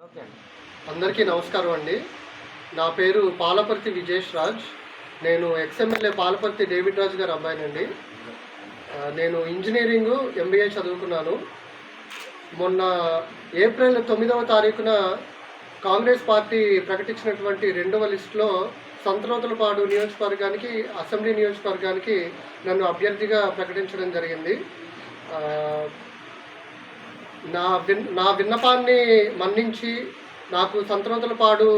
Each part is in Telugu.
ఓకే అండి. అందరికీ నమస్కారం అండి. నా పేరు పాలపర్తి విజేష్ రాజ్. నేను ఎక్స్ఎమ్మెల్యే పాలపర్తి డేవిడ్ రాజు గారి అబ్బాయినండి. నేను ఇంజనీరింగు ఎంబీఏ చదువుకున్నాను. మొన్న ఏప్రిల్ 9వ తారీఖున కాంగ్రెస్ పార్టీ ప్రకటించినటువంటి 2వ లిస్టులో సంతనూతలపాడు నియోజకవర్గానికి, అసెంబ్లీ నియోజకవర్గానికి నన్ను అభ్యర్థిగా ప్రకటించడం జరిగింది. నా విన్నపాన్ని మన్నించి నాకు సంతనూతలపాడు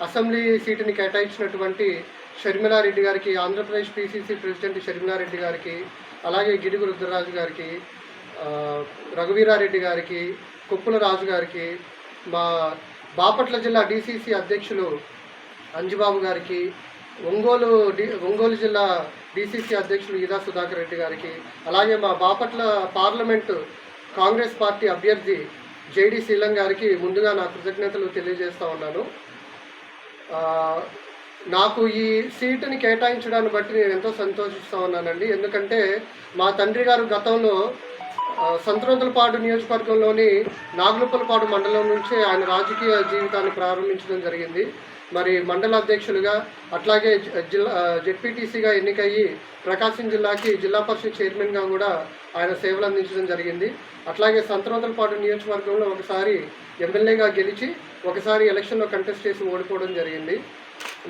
అసెంబ్లీ సీటుని కేటాయించినటువంటి షర్మిలారెడ్డి గారికి, ఆంధ్రప్రదేశ్ పిసిసి ప్రెసిడెంట్ షర్మిలారెడ్డి గారికి, అలాగే గిడుగు రుద్రరాజు గారికి, రఘువీరారెడ్డి గారికి, కుప్పుల రాజు గారికి, మా బాపట్ల జిల్లా డిసిసి అధ్యక్షులు అంజుబాబు గారికి, ఒంగోలు జిల్లా డిసిసి అధ్యక్షులు ఈదా సుధాకర్ రెడ్డి గారికి, అలాగే మా బాపట్ల పార్లమెంటు కాంగ్రెస్ పార్టీ అభ్యర్థి జేడి శీలం గారికి ముందుగా నా కృతజ్ఞతలు తెలియజేస్తూ ఉన్నాను. నాకు ఈ సీటుని కేటాయించడాన్ని బట్టి నేను ఎంతో సంతోషిస్తూ ఉన్నానండి. ఎందుకంటే మా తండ్రి గారు గతంలో సంతనూతలపాడు నియోజకవర్గంలోని నాగులుప్పలపాడు మండలం నుంచి ఆయన రాజకీయ జీవితాన్ని ప్రారంభించడం జరిగింది. మరి మండల అధ్యక్షులుగా, అట్లాగే జెడ్పీటీసీగా ఎన్నికయ్యి ప్రకాశం జిల్లాకి జిల్లా పరిషత్ చైర్మన్గా కూడా ఆయన సేవలు అందించడం జరిగింది. అట్లాగే సంతనూతలపాడు నియోజకవర్గంలో ఒకసారి ఎమ్మెల్యేగా గెలిచి ఒకసారి ఎలక్షన్లో కంటెస్ట్ చేసి ఓడిపోవడం జరిగింది.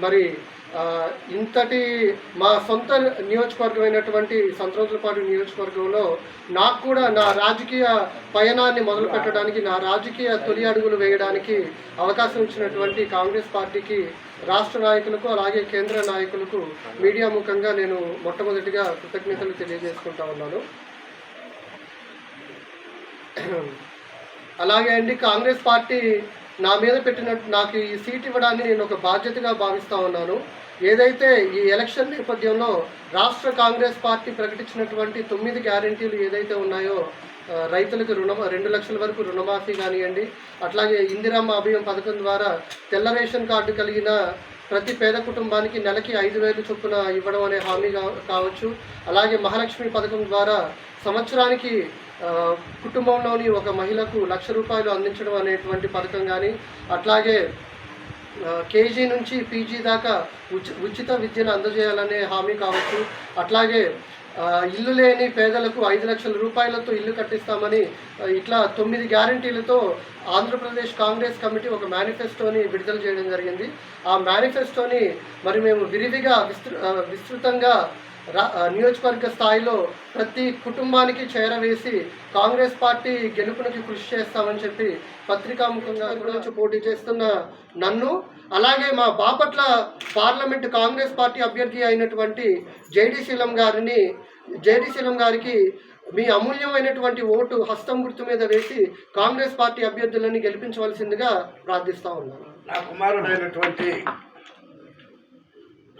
మరి ఇంతటి మా సొంత నియోజకవర్గమైనటువంటి సంతనూతలపాడు నియోజకవర్గంలో నాకు కూడా నా రాజకీయ పయనాన్ని మొదలు పెట్టడానికి, నా రాజకీయ తొలి అడుగులు వేయడానికి అవకాశం ఇచ్చినటువంటి కాంగ్రెస్ పార్టీకి, రాష్ట్ర నాయకులకు, అలాగే కేంద్ర నాయకులకు మీడియా ముఖంగా నేను మొట్టమొదటిగా కృతజ్ఞతలు తెలియజేసుకుంటా ఉన్నాను. అలాగే అండి, కాంగ్రెస్ పార్టీ నా మీద నాకు ఈ సీట్ ఇవ్వడాన్ని నేను ఒక బాధ్యతగా భావిస్తూ ఉన్నాను. ఏదైతే ఈ ఎలక్షన్ నేపథ్యంలో రాష్ట్ర కాంగ్రెస్ పార్టీ ప్రకటించినటువంటి 9 గ్యారెంటీలు ఏదైతే ఉన్నాయో, రైతులకు 2 లక్షల వరకు రుణమాఫీ కానివ్వండి, అట్లాగే ఇందిరమ్మ అభయం పథకం ద్వారా తెల్ల రేషన్ కార్డు కలిగిన ప్రతి పేద కుటుంబానికి నెలకి 5,000 చొప్పున ఇవ్వడం అనే హామీ కావచ్చు, అలాగే మహాలక్ష్మి పథకం ద్వారా సంవత్సరానికి కుటుంబంలోని ఒక మహిళకు ₹1,00,000 అందించడం అనేటువంటి పథకం కానీ, అట్లాగే కేజీ నుంచి పీజీ దాకా ఉచిత విద్యను అందజేయాలనే హామీ కావచ్చు, అట్లాగే ఇల్లు లేని పేదలకు 5 లక్షల రూపాయలతో ఇల్లు కట్టిస్తామని, ఇట్లా 9 గ్యారంటీలతో ఆంధ్రప్రదేశ్ కాంగ్రెస్ కమిటీ ఒక మేనిఫెస్టోని విడుదల చేయడం జరిగింది. ఆ మేనిఫెస్టోని మరి మేము విరివిగా విస్తృతంగా నియోజకవర్గ స్థాయిలో ప్రతి కుటుంబానికి చేరవేసి కాంగ్రెస్ పార్టీ గెలుపునికి కృషి చేస్తామని చెప్పి పత్రికాముఖంగా గురించి పోటీ చేస్తున్న నన్ను, అలాగే మా బాపట్ల పార్లమెంటు కాంగ్రెస్ పార్టీ అభ్యర్థి అయినటువంటి జేడి శీలం గారికి మీ అమూల్యమైనటువంటి ఓటు హస్తం గుర్తు మీద వేసి కాంగ్రెస్ పార్టీ అభ్యర్థులని గెలిపించవలసిందిగా ప్రార్థిస్తూ ఉన్నాను. నా కుమారుడైనటువంటి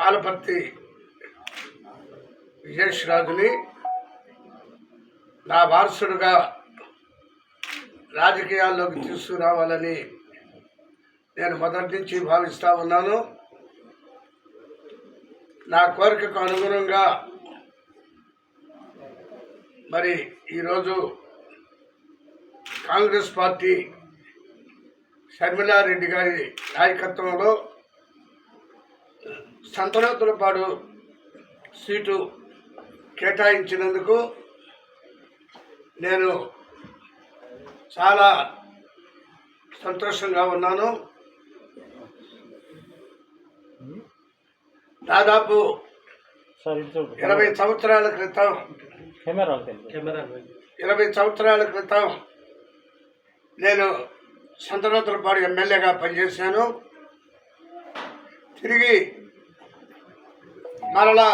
పాలపర్తి విజేష్ రాజుని నా వారసుడుగా రాజకీయాల్లోకి తీసుకురావాలని నేను మొదటి నుంచి భావిస్తూ ఉన్నాను. నా కోరికకు అనుగుణంగా మరి ఈరోజు కాంగ్రెస్ పార్టీ షర్మిలారెడ్డి గారి నాయకత్వంలో సంతనూతలపాడు సీటు కేటాయించినందుకు నేను చాలా సంతోషంగా ఉన్నాను. దాదాపు 20 సంవత్సరాల క్రితం నేను సంతనూతలపాడు ఎమ్మెల్యేగా పనిచేశాను. తిరిగి మరలా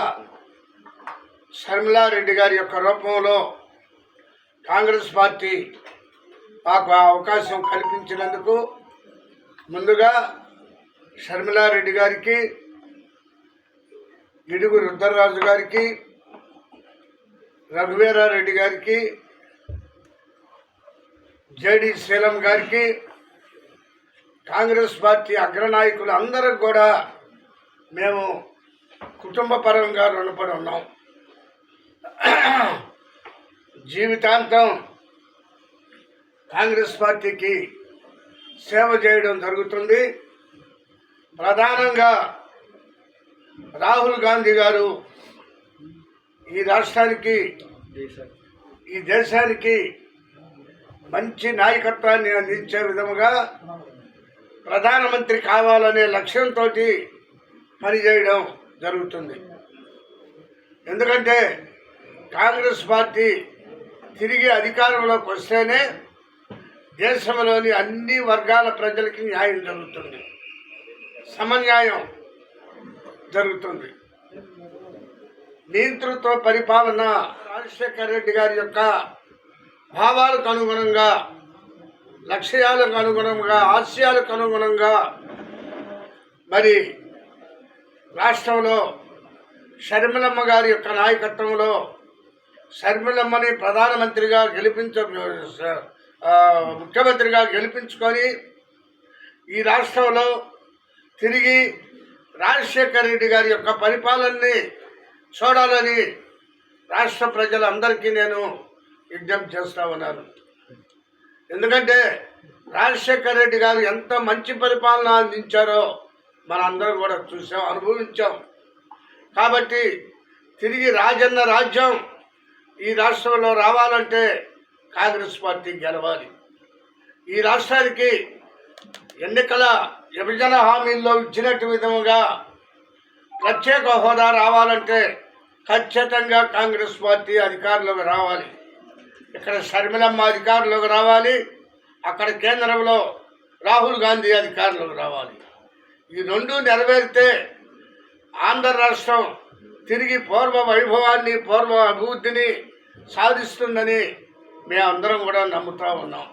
షర్మిలారెడ్డి గారి యొక్క రూపంలో కాంగ్రెస్ పార్టీ మాకు ఆ అవకాశం కల్పించినందుకు ముందుగా షర్మిలారెడ్డి గారికి, గిడుగు రుద్రరాజు గారికి, రఘువీరారెడ్డి గారికి, జేడి శీలం గారికి, కాంగ్రెస్ పార్టీ అగ్రనాయకులు అందరికి కూడా మేము కుటుంబ పరంగా రుణపడి ఉన్నాం. జీవితాంతం కాంగ్రెస్ పార్టీకి సేవ చేయడం జరుగుతుంది. ప్రధానంగా రాహుల్ గాంధీ గారు ఈ రాష్ట్రానికి ఈ దేశానికి మంచి నాయకత్వాన్ని అందించే విధముగా ప్రధానమంత్రి కావాలనే లక్ష్యంతో పనిచేయడం జరుగుతుంది. ఎందుకంటే కాంగ్రెస్ పార్టీ తిరిగి అధికారంలోకి వస్తేనే దేశంలోని అన్ని వర్గాల ప్రజలకి న్యాయం జరుగుతుంది, సమన్యాయం జరుగుతుంది. నియంతృత్వ పరిపాలన రాజశేఖర రెడ్డి గారి యొక్క భావాలకు అనుగుణంగా, లక్ష్యాలకు అనుగుణంగా, ఆశయాలకు అనుగుణంగా మరి రాష్ట్రంలో షర్మిలమ్మ గారి యొక్క నాయకత్వంలో షర్మిలమ్మని ప్రధానమంత్రిగా ముఖ్యమంత్రిగా గెలిపించుకొని ఈ రాష్ట్రంలో తిరిగి రాజశేఖర రెడ్డి గారి యొక్క పరిపాలనని చూడాలని రాష్ట్ర ప్రజలందరికీ నేను విజ్ఞప్తి చేస్తూ ఉన్నాను. ఎందుకంటే రాజశేఖర రెడ్డి గారు ఎంత మంచి పరిపాలన అందించారో మనందరం కూడా చూసాం, అనుభవించాం. కాబట్టి తిరిగి రాజన్న రాజ్యం ఈ రాష్ట్రంలో రావాలంటే కాంగ్రెస్ పార్టీ గెలవాలి. ఈ రాష్ట్రానికి ఎన్నికల విభజన హామీల్లో ఇచ్చినట్టు విధముగా ప్రత్యేక హోదా రావాలంటే ఖచ్చితంగా కాంగ్రెస్ పార్టీ అధికారంలోకి రావాలి. ఇక్కడ షర్మిలమ్మ అధికారంలోకి రావాలి, అక్కడ కేంద్రంలో రాహుల్ గాంధీ అధికారంలోకి రావాలి. ఈ రెండు నెరవేరితే ఆంధ్ర రాష్ట్రం తిరిగి పూర్వ వైభవాన్ని, పూర్వ అభివృద్ధిని సాధిస్తుందని మేమందరం కూడా నమ్ముతూ ఉన్నాం.